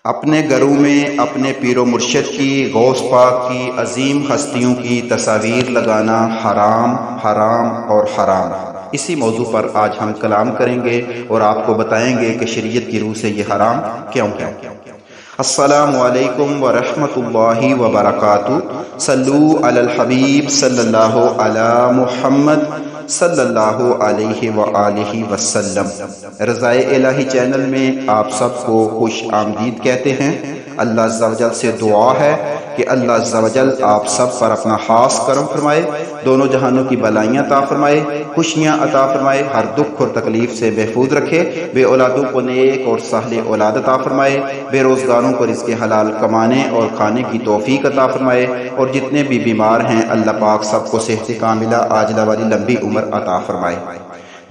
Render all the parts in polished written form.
اپنے گھروں میں اپنے پیر و مرشد کی، غوث پاک کی، عظیم ہستیوں کی تصاویر لگانا حرام، حرام اور حرام۔ اسی موضوع پر آج ہم کلام کریں گے اور آپ کو بتائیں گے کہ شریعت کی روح سے یہ حرام کیوں ہے۔ السلام علیکم ورحمۃ اللہ وبرکاتہ۔ صلو علی الحبیب صلی اللہ علی محمد صلی اللہ علیہ وآلہ وسلم۔ رضائے الہی چینل میں آپ سب کو خوش آمدید کہتے ہیں۔ اللہ عز و جل سے دعا ہے کہ اللہ عز و جل آپ سب پر اپنا خاص کرم فرمائے، دونوں جہانوں کی بلائیاں عطا فرمائے، خوشیاں عطا فرمائے، ہر دکھ اور تکلیف سے محفوظ رکھے، بے اولادوں کو نیک اور صالح اولاد عطا فرمائے، بے روزگاروں کو رزق حلال کمانے اور کھانے کی توفیق عطا فرمائے، اور جتنے بھی بیمار ہیں اللہ پاک سب کو صحت کاملہ عاجلہ والی لمبی عمر عطا فرمائے۔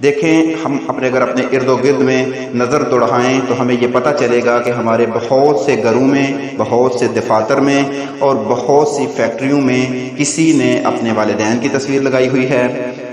دیکھیں، ہم اگر اپنے ارد و گرد میں نظر دوڑائیں تو ہمیں یہ پتہ چلے گا کہ ہمارے بہت سے گھروں میں، بہت سے دفاتر میں اور بہت سی فیکٹریوں میں کسی نے اپنے والدین کی تصویر لگائی ہوئی ہے،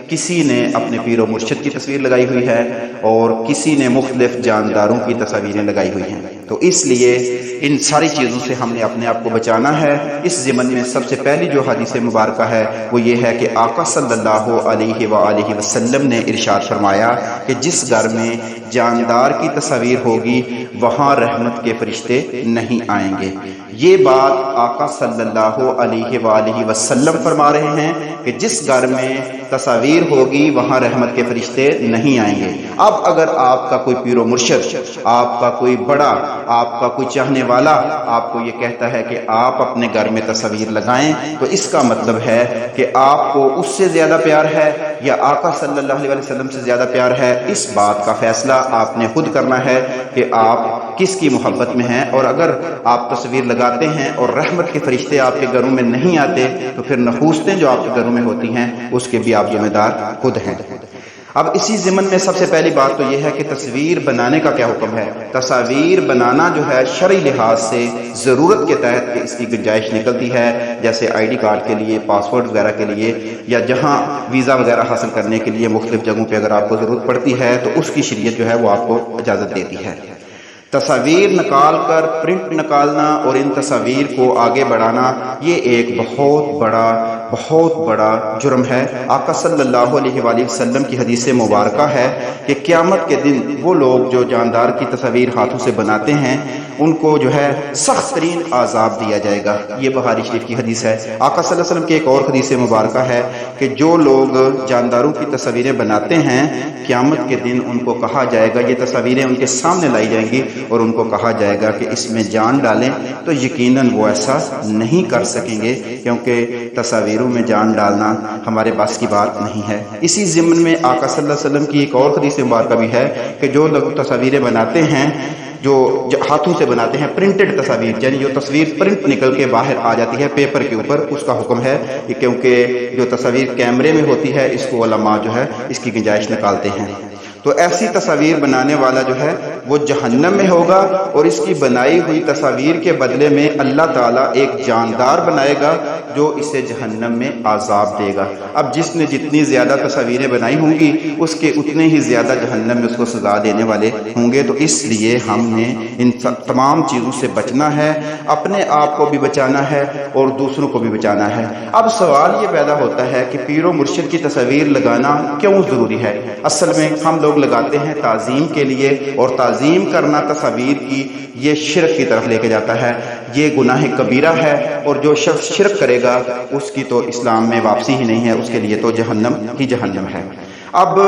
کسی نے اپنے پیر و مرشد کی تصویر لگائی ہوئی ہے، اور کسی نے مختلف جانداروں کی تصاویریں لگائی ہوئی ہیں۔ تو اس لیے ان ساری چیزوں سے ہم نے اپنے آپ کو بچانا ہے۔ اس ضمن میں سب سے پہلی جو حدیث مبارکہ ہے وہ یہ ہے کہ آقا صلی اللہ علیہ وآلہ وسلم نے ارشاد فرمایا کہ جس گھر میں جاندار کی تصویر ہوگی وہاں رحمت کے فرشتے نہیں آئیں گے۔ یہ بات آقا صلی اللہ علیہ وآلہ وسلم فرما رہے ہیں کہ جس گھر میں تصاویر ہوگی وہاں رحمت کے فرشتے نہیں آئیں گے۔ اب اگر آپ کا کوئی پیر و مرشد، آپ کا کوئی بڑا، آپ کا کوئی چاہنے والا آپ کو یہ کہتا ہے کہ آپ اپنے گھر میں تصویر لگائیں، تو اس کا مطلب ہے کہ آپ کو اس سے زیادہ پیار ہے یا آقا صلی اللہ علیہ وسلم سے زیادہ پیار ہے۔ اس بات کا فیصلہ آپ نے خود کرنا ہے کہ آپ کس کی محبت میں ہیں، اور اگر آپ تصویر لگاتے ہیں اور رحمت کے فرشتے آپ کے گھروں میں نہیں آتے تو پھر نحوستیں جو آپ کے گھروں میں ہوتی ہیں اس کے بھی آپ ذمہ دار خود ہیں۔ اب اسی ضمن میں سب سے پہلی بات تو یہ ہے کہ تصویر بنانے کا کیا حکم ہے۔ تصاویر بنانا جو ہے شرعی لحاظ سے ضرورت کے تحت کہ اس کی گنجائش نکلتی ہے، جیسے آئی ڈی کارڈ کے لیے، پاسپورٹ وغیرہ کے لیے، یا جہاں ویزا وغیرہ حاصل کرنے کے لیے مختلف جگہوں پہ اگر آپ کو ضرورت پڑتی ہے تو اس کی شریعت جو ہے وہ آپ کو اجازت دیتی ہے۔ تصاویر نکال کر پرنٹ نکالنا اور ان تصاویر کو آگے بڑھانا یہ ایک بہت بڑا جرم ہے۔ آقا صلی اللہ علیہ وآلہ وسلم کی حدیث مبارکہ ہے کہ قیامت کے دن وہ لوگ جو جاندار کی تصاویر ہاتھوں سے بناتے ہیں ان کو جو ہے سخت ترین عذاب دیا جائے گا۔ یہ بخاری شریف کی حدیث ہے۔ آقا صلی اللہ علیہ وسلم کی ایک اور حدیث مبارکہ ہے کہ جو لوگ جانداروں کی تصاویریں بناتے ہیں قیامت کے دن ان کو کہا جائے گا، یہ تصاویریں ان کے سامنے لائی جائیں گی اور ان کو کہا جائے گا کہ اس میں جان ڈالیں، تو یقیناً وہ ایسا نہیں کر سکیں گے کیونکہ تصاویروں میں جان ڈالنا ہمارے بس کی بات نہیں ہے۔ اسی ضمن میں آقا صلی اللہ علیہ وسلم کی ایک اور حدیث مبارکہ بھی ہے کہ جو لوگ تصاویریں بناتے ہیں، جو ہاتھوں سے بناتے ہیں پرنٹڈ تصاویر، یعنی جو تصویر پرنٹ نکل کے باہر آ جاتی ہے پیپر کے اوپر، اس کا حکم ہے کہ کیونکہ جو تصویر کیمرے میں ہوتی ہے اس کو علماء جو ہے اس کی گنجائش نکالتے ہیں۔ تو ایسی تصاویر بنانے والا جو ہے وہ جہنم میں ہوگا، اور اس کی بنائی ہوئی تصاویر کے بدلے میں اللہ تعالیٰ ایک جاندار بنائے گا جو اسے جہنم میں عذاب دے گا۔ اب جس نے جتنی زیادہ تصاویریں بنائی ہوں گی اس کے اتنے ہی زیادہ جہنم میں اس کو سزا دینے والے ہوں گے۔ تو اس لیے ہم نے ان تمام چیزوں سے بچنا ہے، اپنے آپ کو بھی بچانا ہے اور دوسروں کو بھی بچانا ہے۔ اب سوال یہ پیدا ہوتا ہے کہ پیر و مرشد کی تصاویر لگانا کیوں ضروری ہے؟ اصل میں ہم لوگ لگاتے ہیں تعظیم کے لیے، اور تعظیم کرنا تصاویر کی یہ شرک کی طرف لے کے جاتا ہے، یہ گناہ کبیرہ ہے، اور جو شخص شرک کرے گا اس کی تو اسلام میں واپسی ہی نہیں ہے، اس کے لیے تو جہنم ہی جہنم ہے۔ اب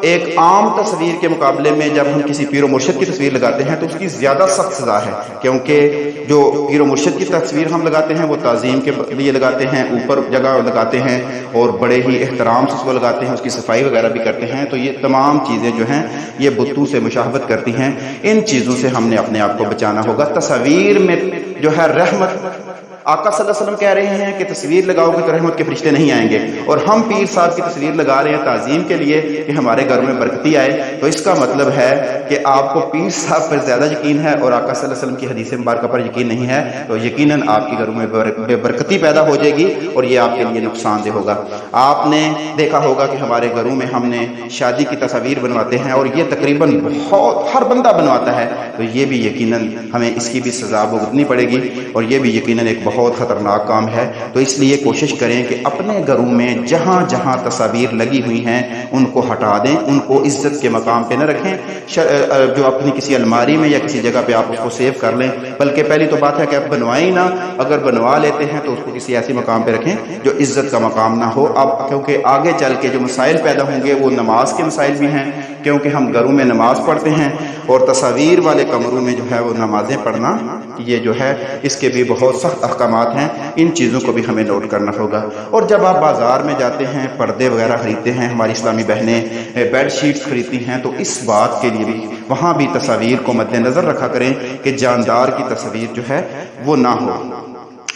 ایک عام تصویر کے مقابلے میں جب ہم کسی پیر و مرشد کی تصویر لگاتے ہیں تو اس کی زیادہ سخت سزا ہے، کیونکہ جو پیر و مرشد کی تصویر ہم لگاتے ہیں وہ تعظیم کے لیے لگاتے ہیں، اوپر جگہ لگاتے ہیں اور بڑے ہی احترام سے اس کو لگاتے ہیں، اس کی صفائی وغیرہ بھی کرتے ہیں، تو یہ تمام چیزیں جو ہیں یہ بتوں سے مشابہت کرتی ہیں۔ ان چیزوں سے ہم نے اپنے آپ کو بچانا ہوگا۔ تصویر میں جو ہے رحمت آقا صلی اللہ علیہ وسلم کہہ رہے ہیں کہ تصویر لگاؤ گے تو رحمت کے فرشتے نہیں آئیں گے، اور ہم پیر صاحب کی تصویر لگا رہے ہیں تعظیم کے لیے کہ ہمارے گھر میں برکتی آئے، تو اس کا مطلب ہے کہ آپ کو پیر صاحب پر زیادہ یقین ہے اور آقا صلی اللہ علیہ وسلم کی حدیث مبارکہ پر یقین نہیں ہے، تو یقیناً آپ کے گھروں میں بے برکتی پیدا ہو جائے گی اور یہ آپ کے لیے نقصان دہ ہوگا۔ آپ نے دیکھا ہوگا کہ ہمارے گھروں میں ہم نے شادی کی تصاویر بنواتے ہیں، اور یہ تقریباً بہت ہر بندہ بنواتا ہے، تو یہ بھی یقیناً ہمیں اس کی بھی سزا بھگتنی پڑے گی، اور یہ بھی یقیناً ایک بہت خطرناک کام ہے۔ تو اس لیے کوشش کریں کہ اپنے گھروں میں جہاں جہاں تصاویر لگی ہوئی ہیں ان کو ہٹا دیں، ان کو عزت کے مقام پہ نہ رکھیں، جو اپنی کسی الماری میں یا کسی جگہ پہ آپ اس کو سیو کر لیں، بلکہ پہلی تو بات ہے کہ آپ بنوائیں نہ، اگر بنوا لیتے ہیں تو اس کو کسی ایسی مقام پہ رکھیں جو عزت کا مقام نہ ہو۔ اب کیونکہ آگے چل کے جو مسائل پیدا ہوں گے وہ نماز کے مسائل بھی ہیں، کیونکہ ہم گھروں میں نماز پڑھتے ہیں اور تصاویر والے کمروں میں جو ہے وہ نمازیں پڑھنا، یہ جو ہے اس کے بھی بہت سخت احکامات ہیں، ان چیزوں کو بھی ہمیں نوٹ کرنا ہوگا۔ اور جب آپ بازار میں جاتے ہیں، پردے وغیرہ خریدتے ہیں، ہماری اسلامی بہنیں بیڈ شیٹس خریدتی ہیں، تو اس بات کے لیے بھی وہاں بھی تصاویر کو مد نظر رکھا کریں کہ جاندار کی تصویر جو ہے وہ نہ ہو۔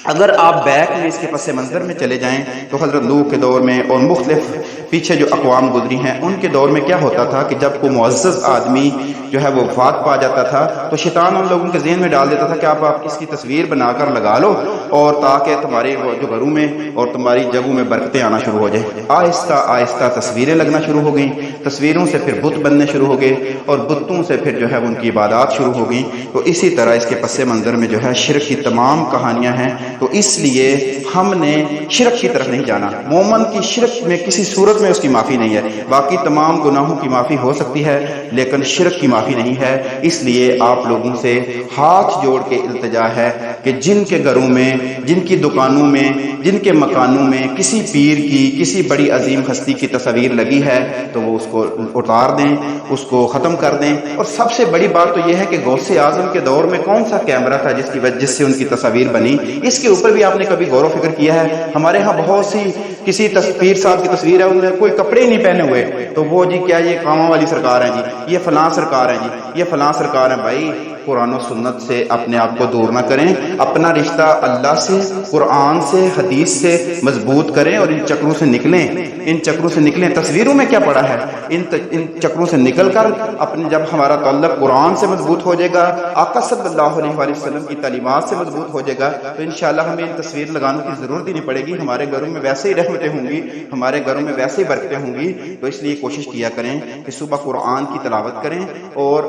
اگر آپ بیک میں اس کے پس منظر میں چلے جائیں تو حضرت نوح کے دور میں اور مختلف پیچھے جو اقوام گزری ہیں ان کے دور میں کیا ہوتا تھا کہ جب کوئی معزز آدمی جو ہے وہ وفات پا جاتا تھا تو شیطان ان لوگوں کے ذہن میں ڈال دیتا تھا کہ آپ اس کی تصویر بنا کر لگا لو، اور تاکہ تمہارے جو گھروں میں اور تمہاری جگہوں میں برکتیں آنا شروع ہو جائیں۔ آہستہ آہستہ تصویریں لگنا شروع ہو گئیں، تصویروں سے پھر بت بننے شروع ہو گئے، اور بتوں سے پھر جو ہے ان کی عبادات شروع ہو گئیں۔ تو اسی طرح اس کے پس منظر میں جو ہے شرک کی تمام کہانیاں ہیں، تو اس لیے ہم نے شرک کی طرف نہیں جانا۔ مومن کی شرک میں کسی صورت میں اس کی معافی نہیں ہے، باقی تمام گناہوں کی معافی ہو سکتی ہے لیکن شرک کی معافی نہیں ہے۔ اس لیے آپ لوگوں سے ہاتھ جوڑ کے التجا ہے کہ جن کے گھروں میں، جن کی دکانوں میں، جن کے مکانوں میں کسی پیر کی، کسی بڑی عظیم ہستی کی تصویر لگی ہے تو وہ اس کو اتار دیں، اس کو ختم کر دیں۔ اور سب سے بڑی بات تو یہ ہے کہ غوث اعظم کے دور میں کون سا کیمرہ تھا جس کی وجہ سے ان کی تصاویر بنی؟ اس کے اوپر بھی آپ نے کبھی غور و فکر کیا ہے؟ ہمارے ہاں بہت سی کسی پیر صاحب کی تصویر ہے، انہوں نے کوئی کپڑے نہیں پہنے ہوئے، تو وہ جی کیا یہ کاموں والی سرکار ہے جی، یہ فلاں سرکار ہے جی، یہ فلاں سرکار ہے۔ بھائی قرآن و سنت سے اپنے آپ کو دور نہ کریں، اپنا رشتہ اللہ سے، قرآن سے، حدیث سے مضبوط کریں اور ان چکروں سے نکلیں، ان چکروں سے نکلیں۔ تصویروں میں کیا پڑا ہے؟ ان چکروں سے نکل کر اپنے جب ہمارا تعلق قرآن سے مضبوط ہو جائے گا، آقا صلی اللہ علیہ وآلہ وسلم کی تعلیمات سے مضبوط ہو جائے گا، تو انشاءاللہ ہمیں ان تصویر لگانے کی ضرورت ہی نہیں پڑے گی۔ ہمارے گھروں میں ویسے ہی رحمتیں ہوں گی، ہمارے گھروں میں ویسے ہی برکتیں ہوں گی۔ تو اس لیے کوشش کیا کریں کہ صبح قرآن کی تلاوت کریں اور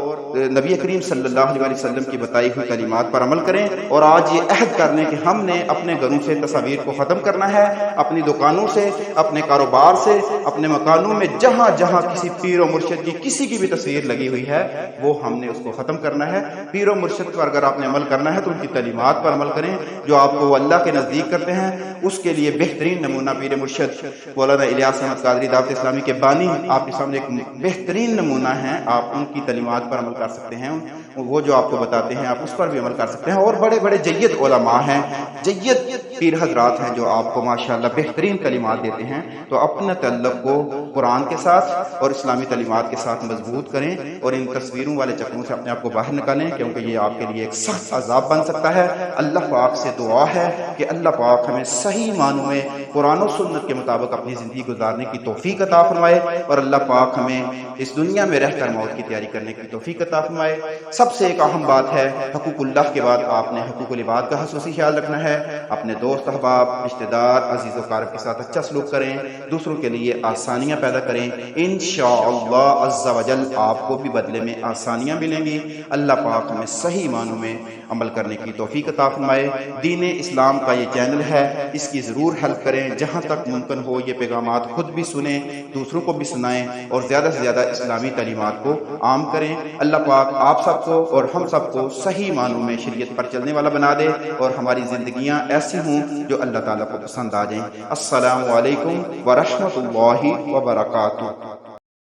نبی کریم صلی اللہ علیہ وسلم کی بتائی ہوئی تعلیمات پر عمل کریں، اور آج یہ عہد کر لیں کہ ہم نے اپنے گھروں سے تصاویر کو ختم کرنا ہے، اپنی دکانوں سے، اپنے کاروبار سے، اپنے مکانوں میں جہاں جہاں کسی پیر و مرشد کی کسی کی بھی تصویر لگی ہوئی ہے وہ ہم نے اس کو ختم کرنا ہے۔ پیر و مرشد پر اگر آپ نے عمل کرنا ہے تو ان کی تعلیمات پر عمل کریں جو آپ کو اللہ کے نزدیک کرتے ہیں۔ اس کے لیے بہترین نمونہ پیر مرشد مولانا الیاس احمد قادری دعوت اسلامی کے بانی آپ کے سامنے ایک بہترین نمونہ ہیں، آپ ان کی تعلیمات پر عمل کر سکتے ہیں، وہ جو آپ کو بتاتے ہیں آپ اس پر بھی عمل کر سکتے ہیں۔ اور بڑے بڑے جید علماء ہیں، جید پیر حضرات ہیں جو آپ کو ماشاءاللہ بہترین کلمات دیتے ہیں۔ تو اپنا تعلق کو قرآن کے ساتھ اور اسلامی تعلیمات کے ساتھ مضبوط کریں اور ان تصویروں والے چکروں سے اپنے آپ کو باہر نکالیں، کیونکہ یہ آپ کے لیے ایک سخت عذاب بن سکتا ہے۔ اللہ پاک سے دعا ہے کہ اللہ پاک ہمیں صحیح معنوں میں قرآن و سنت کے مطابق اپنی زندگی گزارنے کی توفیق عطا فرمائے، اور اللہ پاک ہمیں اس دنیا میں رہ کر موت کی تیاری کرنے کی توفیق عطا فرمائے۔ سب سے ایک اہم بات ہے، حقوق اللہ کے بعد آپ نے حقوق العباد کا خصوصی خیال رکھنا ہے۔ اپنے دوست احباب، رشتہ دار، عزیز و اقارب کے ساتھ اچھا سلوک کریں، دوسروں کے لیے آسانیاں پیدا کریں۔ انشاءاللہ عز و جل آپ کو بھی بدلے میں آسانیاں ملیں گی۔ اللہ پاک ہمیں صحیح معنوں میں عمل کرنے کی توفیق عطا فرمائے۔ دین اسلام کا یہ چینل ہے، اس کی ضرور ہیلپ کریں، جہاں تک ممکن ہو یہ پیغامات خود بھی سنیں، دوسروں کو بھی سنائیں، اور زیادہ سے زیادہ اسلامی تعلیمات کو عام کریں۔ اللہ پاک آپ سب کو اور ہم سب کو صحیح معنوں میں شریعت پر چلنے والا بنا دے، اور ہماری زندگیاں ایسی ہوں جو اللہ تعالیٰ کو پسند آ جائیں۔ السلام علیکم ورحمۃ اللہ وبرکاتہ۔